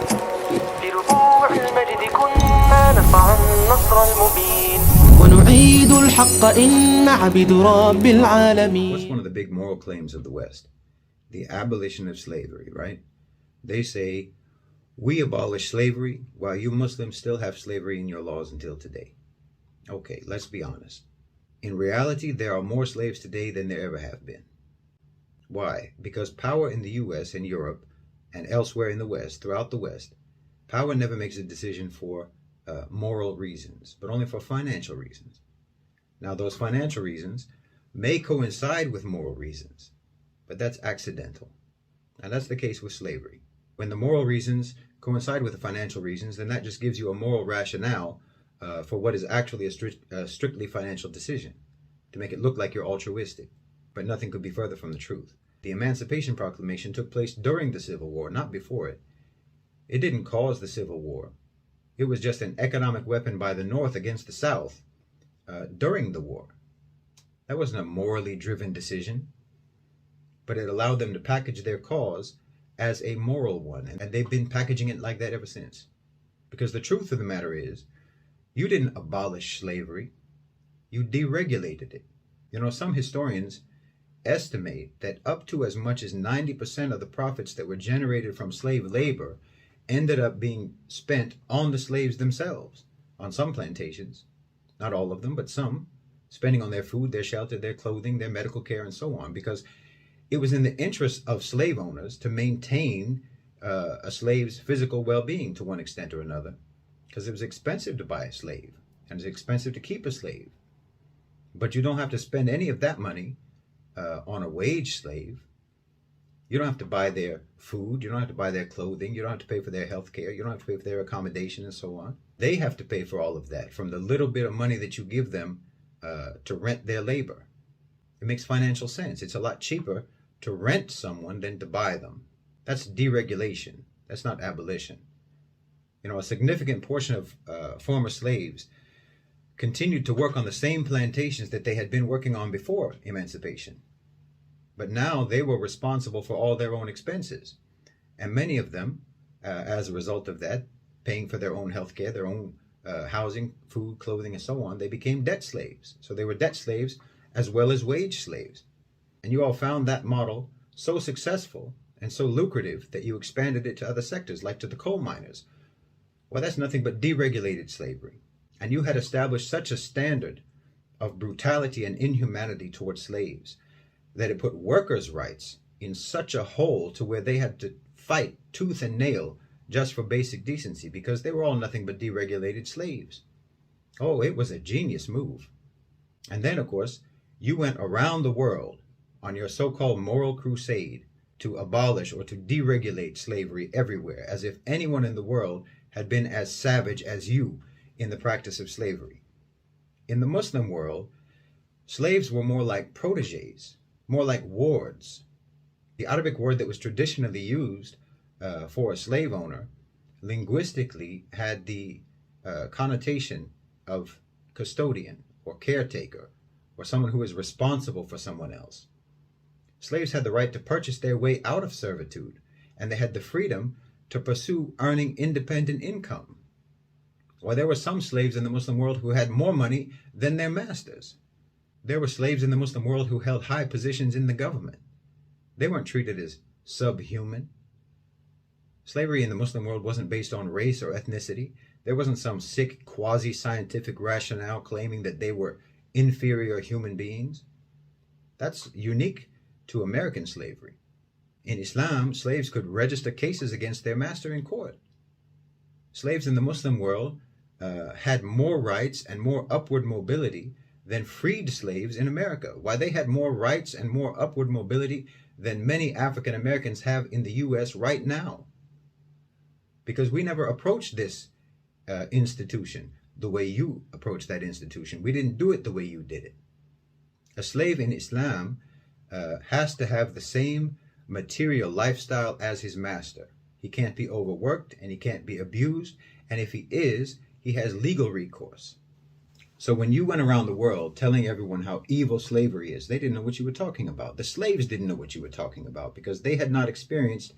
في ربوع المجد كنا نرفع النصر المبين ونعيد الحق إن عبد رب العالمين. What's one of the big moral claims of the West? The abolition of slavery, right? They say, we abolish slavery while you Muslims still have slavery in your laws until today. Okay, let's be honest. In reality, there are more slaves today than there ever have been. Why? Because power in the US and Europe and elsewhere in the West, throughout the West, power never makes a decision for moral reasons, but only for financial reasons. Now, those financial reasons may coincide with moral reasons, but that's accidental. And that's the case with slavery. When the moral reasons coincide with the financial reasons, then that just gives you a moral rationale for what is actually a strictly financial decision, to make it look like you're altruistic. But nothing could be further from the truth. The Emancipation Proclamation took place during the Civil War, not before it. It didn't cause the Civil War. It was just an economic weapon by the North against the South during the war. That wasn't a morally driven decision, but it allowed them to package their cause as a moral one, and they've been packaging it like that ever since. Because the truth of the matter is, you didn't abolish slavery, you deregulated it. You know, some historians estimate that up to as much as 90% of the profits that were generated from slave labor ended up being spent on the slaves themselves, on some plantations. Not all of them, but some, spending on their food, their shelter, their clothing, their medical care, and so on, because it was in the interest of slave owners to maintain a slave's physical well-being to one extent or another, because it was expensive to buy a slave, and it's expensive to keep a slave. But you don't have to spend any of that money on a wage slave. You don't have to buy their food, you don't have to buy their clothing, you don't have to pay for their health care, you don't have to pay for their accommodation and so on. They have to pay for all of that from the little bit of money that you give them to rent their labor. It makes financial sense. It's a lot cheaper to rent someone than to buy them. That's deregulation. That's not abolition. You know, a significant portion of former slaves continued to work on the same plantations that they had been working on before emancipation. But now they were responsible for all their own expenses. And many of them, as a result of that, paying for their own health care, their own housing, food, clothing, and so on, they became debt slaves. So they were debt slaves as well as wage slaves. And you all found that model so successful and so lucrative that you expanded it to other sectors, like to the coal miners. Well, that's nothing but deregulated slavery. And you had established such a standard of brutality and inhumanity towards slaves that it put workers' rights in such a hole to where they had to fight tooth and nail just for basic decency, because they were all nothing but deregulated slaves. Oh, it was a genius move. And then, of course, you went around the world on your so-called moral crusade to abolish or to deregulate slavery everywhere, as if anyone in the world had been as savage as you in the practice of slavery. In the Muslim world, slaves were more like protégés, more like wards. The Arabic word that was traditionally used for a slave owner linguistically had the connotation of custodian or caretaker, or someone who is responsible for someone else. Slaves had the right to purchase their way out of servitude, and they had the freedom to pursue earning independent income. Well, there were some slaves in the Muslim world who had more money than their masters. There were slaves in the Muslim world who held high positions in the government. They weren't treated as subhuman. Slavery in the Muslim world wasn't based on race or ethnicity. There wasn't some sick quasi-scientific rationale claiming that they were inferior human beings. That's unique to American slavery. In Islam, slaves could register cases against their master in court. Slaves in the Muslim world had more rights and more upward mobility than freed slaves in America. Why, they had more rights and more upward mobility than many African Americans have in the US right now. Because we never approached this institution the way you approach that institution. We didn't do it the way you did it. A slave in Islam has to have the same material lifestyle as his master. He can't be overworked and he can't be abused. And if he is, he has legal recourse. So when you went around the world telling everyone how evil slavery is, they didn't know what you were talking about. The slaves didn't know what you were talking about because they had not experienced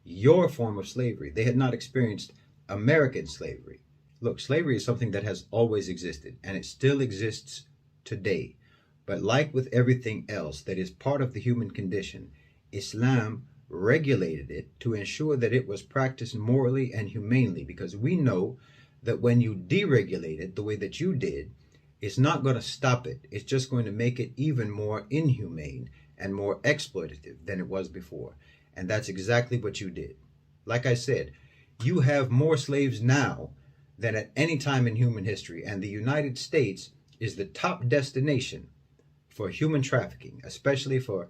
your form of slavery. They had not experienced American slavery. Look, slavery is something that has always existed, and it still exists today. But like with everything else that is part of the human condition, Islam regulated it to ensure that it was practiced morally and humanely, because we know that when you deregulate it the way that you did, it's not going to stop it. It's just going to make it even more inhumane and more exploitative than it was before. And that's exactly what you did. Like I said, you have more slaves now than at any time in human history, and the United States is the top destination for human trafficking, especially for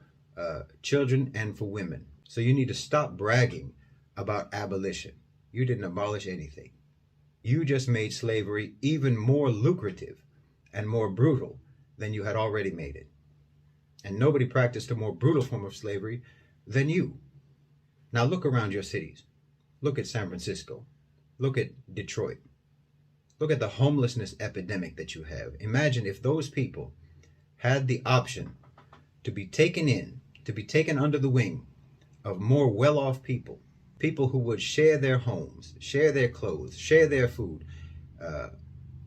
children and for women. So you need to stop bragging about abolition. You didn't abolish anything. You just made slavery even more lucrative and more brutal than you had already made it. And nobody practiced a more brutal form of slavery than you. Now look around your cities. Look at San Francisco. Look at Detroit. Look at the homelessness epidemic that you have. Imagine if those people had the option to be taken under the wing of more well-off people, people who would share their homes, share their clothes, share their food,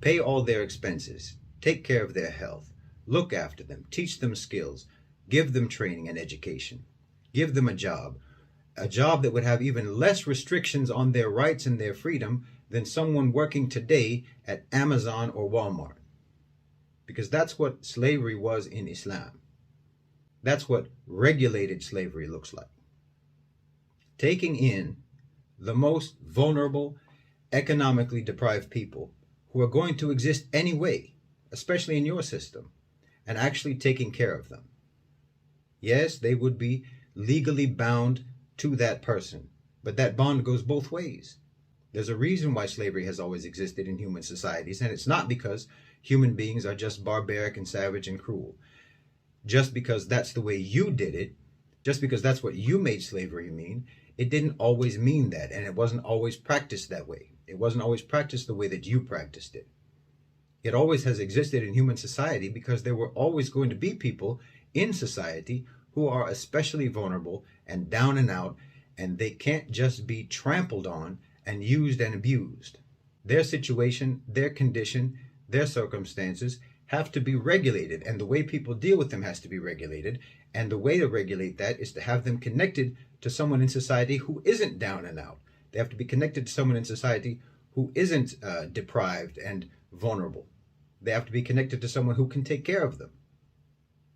pay all their expenses, take care of their health, look after them, teach them skills, give them training and education, give them a job that would have even less restrictions on their rights and their freedom than someone working today at Amazon or Walmart. Because that's what slavery was in Islam. That's what regulated slavery looks like. Taking in the most vulnerable, economically deprived people who are going to exist anyway, especially in your system, and actually taking care of them. Yes, they would be legally bound to that person, but that bond goes both ways. There's a reason why slavery has always existed in human societies, and it's not because human beings are just barbaric and savage and cruel. Just because that's the way you did it, just because that's what you made slavery mean, it didn't always mean that, and it wasn't always practiced that way. It wasn't always practiced the way that you practiced it. It always has existed in human society because there were always going to be people in society who are especially vulnerable and down and out, and they can't just be trampled on and used and abused. Their situation, their condition, their circumstances have to be regulated, and the way people deal with them has to be regulated, and the way to regulate that is to have them connected to someone in society who isn't down and out. They have to be connected to someone in society who isn't deprived and vulnerable. They have to be connected to someone who can take care of them.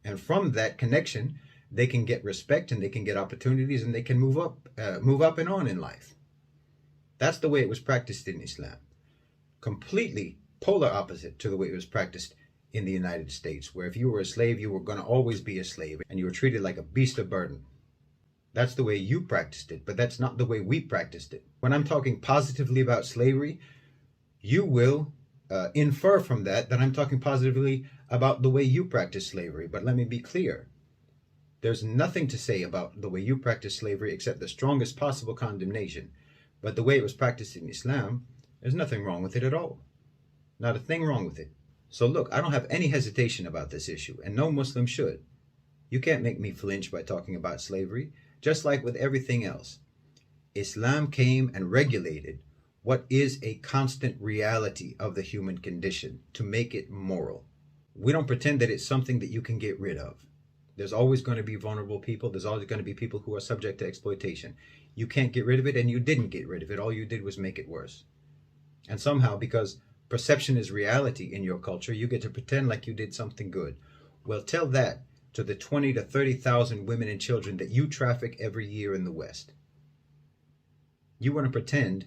And from that connection, they can get respect and they can get opportunities and they can move up and on in life. That's the way it was practiced in Islam. Completely polar opposite to the way it was practiced in the United States, where if you were a slave, you were going to always be a slave and you were treated like a beast of burden. That's the way you practiced it, but that's not the way we practiced it. When I'm talking positively about slavery, you will infer from that I'm talking positively about the way you practice slavery. But let me be clear. There's nothing to say about the way you practice slavery except the strongest possible condemnation. But the way it was practiced in Islam, there's nothing wrong with it at all. Not a thing wrong with it. So look, I don't have any hesitation about this issue, and no Muslim should. You can't make me flinch by talking about slavery. Just like with everything else, Islam came and regulated what is a constant reality of the human condition to make it moral. We don't pretend that it's something that you can get rid of. There's always going to be vulnerable people. There's always going to be people who are subject to exploitation. You can't get rid of it, and you didn't get rid of it. All you did was make it worse. And somehow, because perception is reality in your culture, you get to pretend like you did something good. Well, tell that to the 20 to 30,000 women and children that you traffic every year in the West. You want to pretend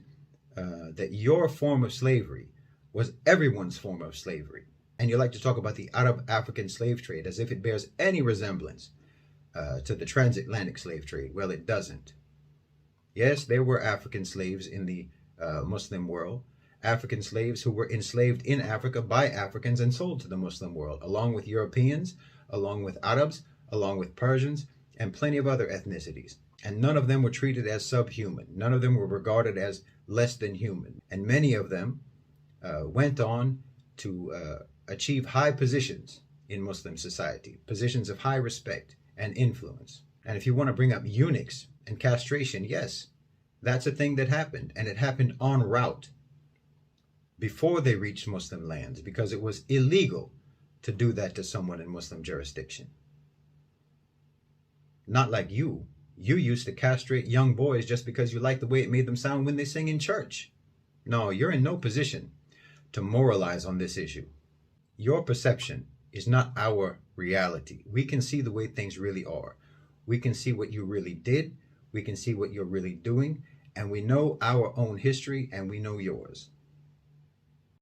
that your form of slavery was everyone's form of slavery. And you like to talk about the Arab-African slave trade as if it bears any resemblance to the transatlantic slave trade. Well, it doesn't. Yes, there were African slaves in the Muslim world. African slaves who were enslaved in Africa by Africans and sold to the Muslim world, along with Europeans, along with Arabs, along with Persians, and plenty of other ethnicities. And none of them were treated as subhuman. None of them were regarded as less than human. And many of them went on to achieve high positions in Muslim society, positions of high respect and influence. And if you want to bring up eunuchs and castration, yes, That's a thing that happened, and it happened en route before they reached Muslim lands, because it was illegal to do that to someone in Muslim jurisdiction. Not like you. You used to castrate young boys just because you liked the way it made them sound when they sing in church. No, you're in no position to moralize on this issue. Your perception is not our reality. We can see the way things really are. We can see what you really did. We can see what you're really doing. And we know our own history, and we know yours.